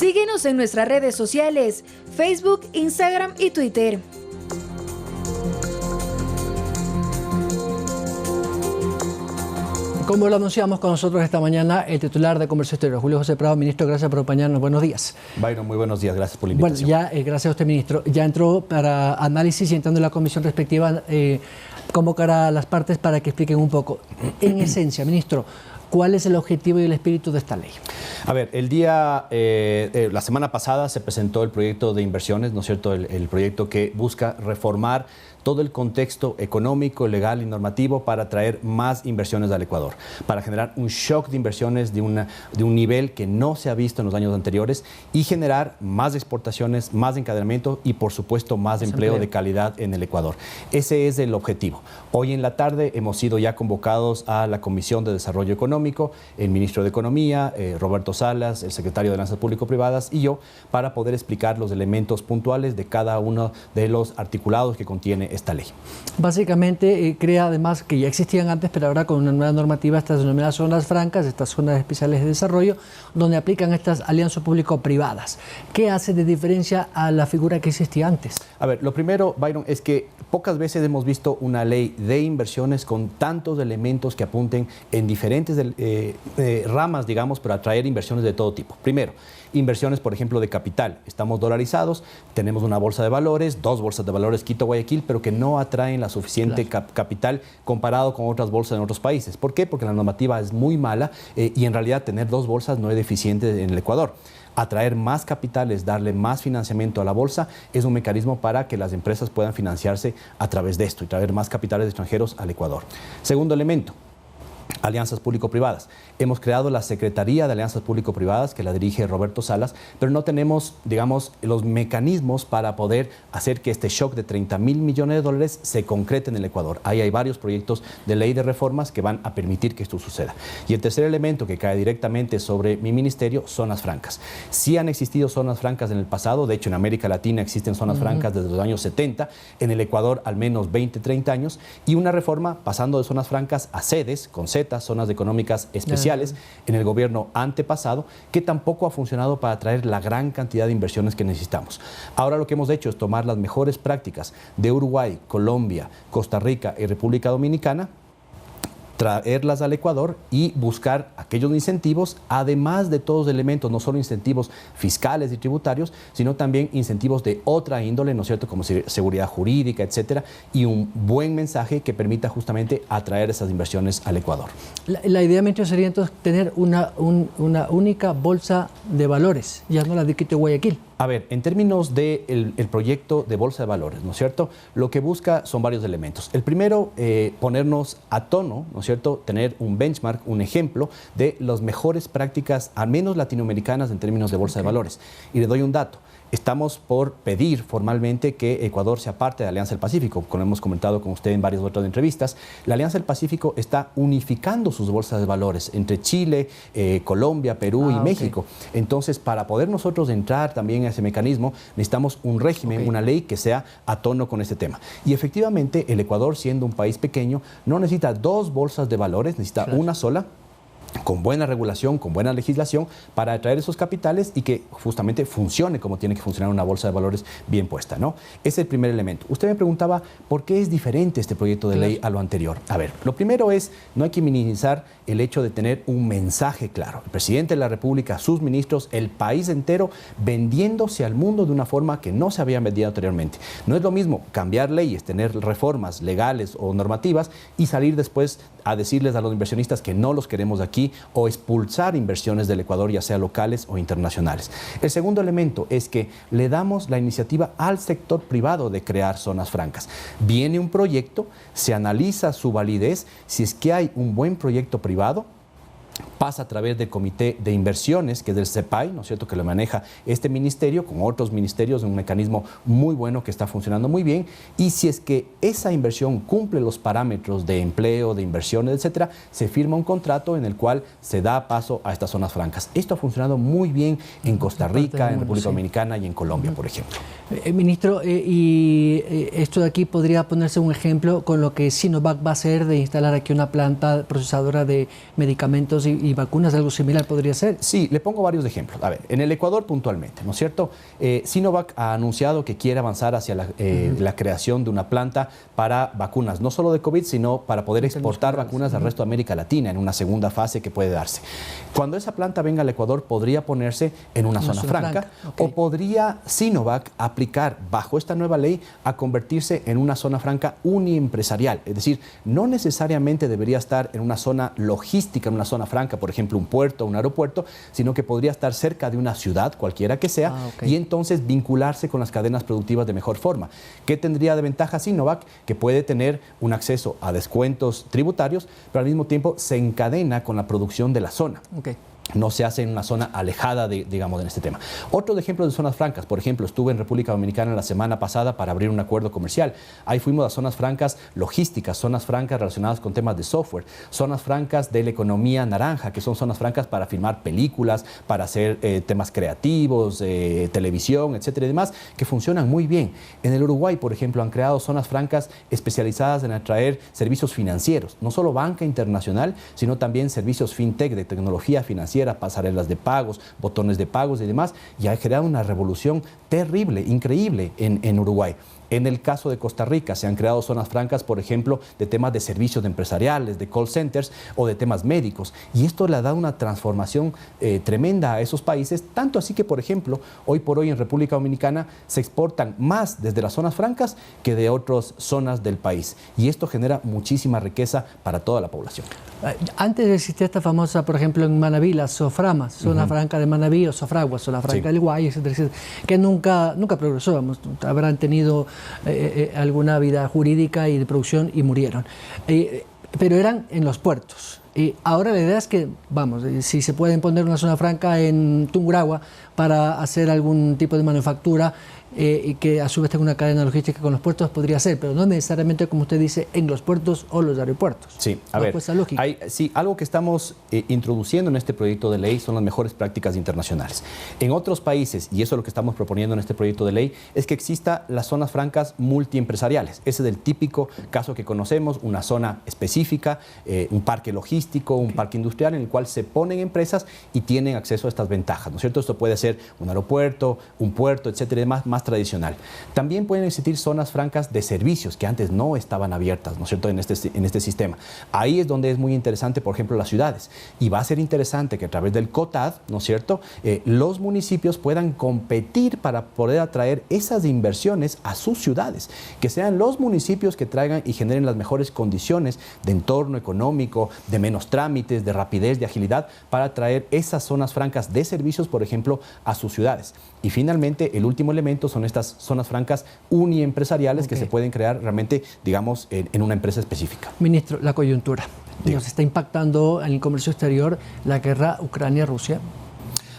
Síguenos en nuestras redes sociales, Facebook, Instagram y Twitter. Como lo anunciamos con nosotros esta mañana, el titular de Comercio Exterior, Julio José Prado. Ministro, gracias por acompañarnos. Buenos días. Byron, muy buenos días. Gracias por la invitación. Bueno, gracias a usted, ministro. Ya entró para análisis y entrando en la comisión respectiva, convocará a las partes para que expliquen un poco. En esencia, ministro, ¿cuál es el objetivo y el espíritu de esta ley? A ver, la semana pasada se presentó el proyecto de inversiones, ¿no es cierto? El proyecto que busca reformar todo el contexto económico, legal y normativo para traer más inversiones al Ecuador, para generar un shock de inversiones de un nivel que no se ha visto en los años anteriores y generar más exportaciones, más encadenamiento y, por supuesto, más empleo de calidad en el Ecuador. Ese es el objetivo. Hoy en la tarde hemos sido ya convocados a la Comisión de Desarrollo Económico, el ministro de Economía, Roberto Salas, el secretario de Alianzas Público-Privadas y yo, para poder explicar los elementos puntuales de cada uno de los articulados que contiene esta ley. Básicamente crea además que ya existían antes, pero ahora con una nueva normativa, estas denominadas zonas francas, estas zonas especiales de desarrollo, donde aplican estas alianzas público-privadas. ¿Qué hace de diferencia a la figura que existía antes? A ver, lo primero, Byron, es que pocas veces hemos visto una ley de inversiones con tantos elementos que apunten en diferentes ramas, digamos, para atraer inversiones de todo tipo. Primero, inversiones, por ejemplo, de capital. Estamos dolarizados, tenemos una bolsa de valores, dos bolsas de valores Quito, Guayaquil, pero que no atraen la suficiente capital comparado con otras bolsas en otros países. ¿Por qué? Porque la normativa es muy mala y en realidad tener dos bolsas no es eficiente en el Ecuador. Atraer más capitales, darle más financiamiento a la bolsa es un mecanismo para que las empresas puedan financiarse a través de esto y traer más capitales extranjeros al Ecuador. Segundo elemento, alianzas público-privadas. Hemos creado la Secretaría de Alianzas Público-Privadas, que la dirige Roberto Salas, pero no tenemos, digamos, los mecanismos para poder hacer que este shock de 30.000 millones de dólares se concrete en el Ecuador. Ahí hay varios proyectos de ley de reformas que van a permitir que esto suceda. Y el tercer elemento que cae directamente sobre mi ministerio, zonas francas. Sí han existido zonas francas en el pasado, de hecho en América Latina existen zonas francas desde los años 70, en el Ecuador al menos 20, 30 años, y una reforma pasando de zonas francas a sedes, con Z, zonas económicas especiales, en el gobierno antepasado, que tampoco ha funcionado para traer la gran cantidad de inversiones que necesitamos. Ahora lo que hemos hecho es tomar las mejores prácticas de Uruguay, Colombia, Costa Rica y República Dominicana, traerlas al Ecuador y buscar aquellos incentivos, además de todos los elementos, no solo incentivos fiscales y tributarios, sino también incentivos de otra índole, ¿no es cierto?, como seguridad jurídica, etcétera, y un buen mensaje que permita justamente atraer esas inversiones al Ecuador. La idea, ministro, sería entonces tener una única bolsa de valores, ya no la de Quito y Guayaquil. A ver, en términos del proyecto de Bolsa de Valores, ¿no es cierto?, lo que busca son varios elementos. El primero, ponernos a tono, ¿no es cierto?, tener un benchmark, un ejemplo de las mejores prácticas, al menos latinoamericanas, en términos de Bolsa de Valores. Y le doy un dato. Estamos por pedir formalmente que Ecuador sea parte de la Alianza del Pacífico, como hemos comentado con usted en varias otras entrevistas. La Alianza del Pacífico está unificando sus bolsas de valores entre Chile, Colombia, Perú y México. Entonces, para poder nosotros entrar también a ese mecanismo, necesitamos un régimen, una ley que sea a tono con este tema. Y efectivamente, el Ecuador, siendo un país pequeño, no necesita dos bolsas de valores, necesita una sola, con buena regulación, con buena legislación, para atraer esos capitales y que justamente funcione como tiene que funcionar una bolsa de valores bien puesta, ¿no? Ese es el primer elemento. Usted me preguntaba por qué es diferente este proyecto de ley a lo anterior. A ver, lo primero es, no hay que minimizar el hecho de tener un mensaje claro. El presidente de la República, sus ministros, el país entero vendiéndose al mundo de una forma que no se había vendido anteriormente. No es lo mismo cambiar leyes, tener reformas legales o normativas y salir después a decirles a los inversionistas que no los queremos aquí o expulsar inversiones del Ecuador, ya sea locales o internacionales. El segundo elemento es que le damos la iniciativa al sector privado de crear zonas francas. Viene un proyecto, se analiza su validez, si es que hay un buen proyecto privado, pasa a través del Comité de Inversiones, que es del CEPAI, ¿no es cierto?, que lo maneja este ministerio con otros ministerios, un mecanismo muy bueno que está funcionando muy bien, y si es que esa inversión cumple los parámetros de empleo, de inversiones, etcétera, se firma un contrato en el cual se da paso a estas zonas francas. Esto ha funcionado muy bien en Costa Rica, en República Dominicana y en Colombia, por ejemplo. Ministro, esto de aquí podría ponerse un ejemplo con lo que Sinovac va a hacer de instalar aquí una planta procesadora de medicamentos y y vacunas, algo similar podría ser. Sí, le pongo varios ejemplos. A ver, en el Ecuador puntualmente, ¿no es cierto? Sinovac ha anunciado que quiere avanzar hacia la creación de una planta para vacunas, no solo de COVID, sino para poder exportar vacunas al resto de América Latina en una segunda fase que puede darse. Cuando esa planta venga al Ecuador, podría ponerse en una zona franca. Okay. O podría Sinovac aplicar bajo esta nueva ley a convertirse en una zona franca uniempresarial. Es decir, no necesariamente debería estar en una zona logística, en una zona franca, por ejemplo, un puerto, un aeropuerto, sino que podría estar cerca de una ciudad, cualquiera que sea, y entonces vincularse con las cadenas productivas de mejor forma. ¿Qué tendría de ventaja Sinovac? Que puede tener un acceso a descuentos tributarios, pero al mismo tiempo se encadena con la producción de la zona. Okay. No se hace en una zona alejada, digamos, en este tema. Otro ejemplo de zonas francas, por ejemplo, estuve en República Dominicana la semana pasada para abrir un acuerdo comercial. Ahí fuimos a zonas francas logísticas, zonas francas relacionadas con temas de software, zonas francas de la economía naranja, que son zonas francas para filmar películas, para hacer temas creativos, televisión, etcétera y demás, que funcionan muy bien. En el Uruguay, por ejemplo, han creado zonas francas especializadas en atraer servicios financieros, no solo banca internacional, sino también servicios fintech de tecnología financiera, pasarelas de pagos, botones de pagos y demás, y ha creado una revolución terrible, increíble en Uruguay. En el caso de Costa Rica se han creado zonas francas, por ejemplo, de temas de servicios empresariales, de call centers o de temas médicos. Y esto le ha dado una transformación tremenda a esos países, tanto así que, por ejemplo, hoy por hoy en República Dominicana se exportan más desde las zonas francas que de otras zonas del país. Y esto genera muchísima riqueza para toda la población. Antes existía esta famosa, por ejemplo, en Manabí, la SOFRAMA, Zona Franca de Manabí, o SOFRAGUA, Zona Franca del Guay, etcétera, que nunca progresó. Vamos, habrán tenido alguna vida jurídica y de producción y murieron. Pero eran en los puertos. Ahora la idea es que, vamos, si se pueden poner una zona franca en Tungurahua para hacer algún tipo de manufactura y que a su vez tenga una cadena logística con los puertos, podría ser, pero no necesariamente, como usted dice, en los puertos o los aeropuertos. Sí, a ver, sí, algo que estamos introduciendo en este proyecto de ley son las mejores prácticas internacionales. En otros países, y eso es lo que estamos proponiendo en este proyecto de ley, es que exista las zonas francas multiempresariales. Ese es el típico caso que conocemos, una zona específica, un parque logístico, un parque industrial en el cual se ponen empresas y tienen acceso a estas ventajas, ¿no es cierto? Esto puede ser un aeropuerto, un puerto, etcétera, y demás, más tradicional. También pueden existir zonas francas de servicios que antes no estaban abiertas, ¿no es cierto?, en este sistema. Ahí es donde es muy interesante, por ejemplo, las ciudades. Y va a ser interesante que a través del COTAD, ¿no es cierto?, los municipios puedan competir para poder atraer esas inversiones a sus ciudades. Que sean los municipios que traigan y generen las mejores condiciones de entorno económico, de menos trámites, de rapidez, de agilidad, para atraer esas zonas francas de servicios, por ejemplo, a sus ciudades. Y finalmente, el último elemento son estas zonas francas uniempresariales que se pueden crear realmente, digamos, en una empresa específica. Ministro, la coyuntura. ¿Nos está impactando en el comercio exterior la guerra Ucrania-Rusia?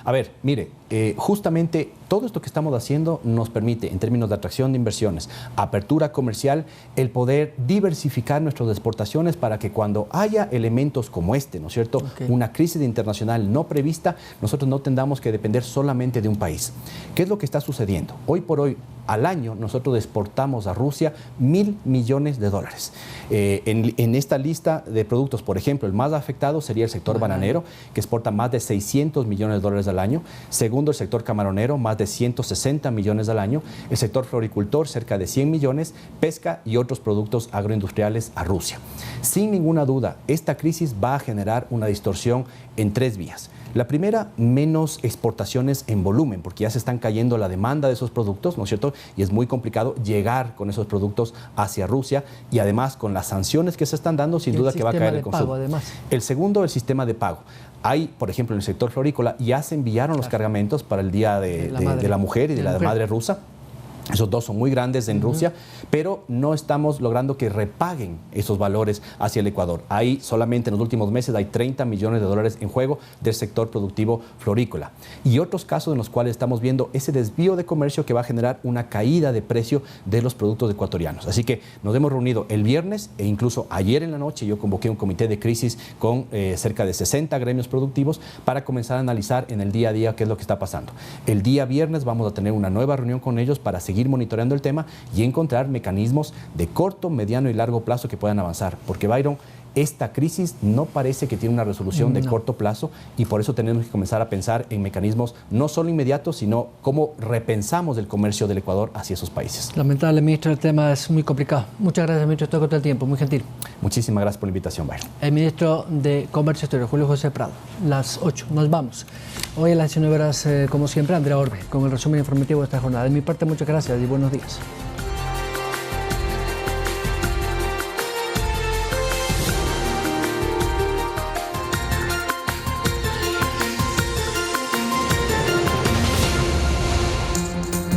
A ver, mire, justamente todo esto que estamos haciendo nos permite, en términos de atracción de inversiones, apertura comercial, el poder diversificar nuestras exportaciones para que cuando haya elementos como este, ¿no es cierto?, una crisis internacional no prevista, nosotros no tengamos que depender solamente de un país. ¿Qué es lo que está sucediendo? Hoy por hoy, al año, nosotros exportamos a Rusia $1.000 millones. En esta lista de productos, por ejemplo, el más afectado sería el sector bananero, que exporta más de $600 millones al año. Segundo, el sector camaronero, más de 160 millones al año. El sector floricultor, cerca de 100 millones. Pesca y otros productos agroindustriales a Rusia. Sin ninguna duda, esta crisis va a generar una distorsión en tres vías. La primera, menos exportaciones en volumen, porque ya se están cayendo la demanda de esos productos, ¿no es cierto? Y es muy complicado llegar con esos productos hacia Rusia, y además con las sanciones que se están dando, sin duda que va a caer el consumo. El segundo, el sistema de pago. Hay, por ejemplo, en el sector florícola, ya se enviaron los cargamentos para el Día de la Mujer y de la Madre Rusa. Esos dos son muy grandes en Rusia, pero no estamos logrando que repaguen esos valores hacia el Ecuador. Ahí solamente en los últimos meses hay $30 millones en juego del sector productivo florícola. Y otros casos en los cuales estamos viendo ese desvío de comercio que va a generar una caída de precio de los productos ecuatorianos. Así que nos hemos reunido el viernes e incluso ayer en la noche yo convoqué un comité de crisis con cerca de 60 gremios productivos para comenzar a analizar en el día a día qué es lo que está pasando. El día viernes vamos a tener una nueva reunión con ellos para seguir monitoreando el tema y encontrar mecanismos de corto, mediano y largo plazo que puedan avanzar. Porque, Byron, esta crisis no parece que tiene una resolución de corto plazo y por eso tenemos que comenzar a pensar en mecanismos no solo inmediatos, sino cómo repensamos el comercio del Ecuador hacia esos países. Lamentable, ministro, el tema es muy complicado. Muchas gracias, ministro, estoy contra el tiempo, muy gentil. Muchísimas gracias por la invitación, Byron. El ministro de Comercio Exterior, Julio José Prado. Las 8, nos vamos. Hoy a las 19 horas, como siempre, Andrea Orbe, con el resumen informativo de esta jornada. De mi parte, muchas gracias y buenos días.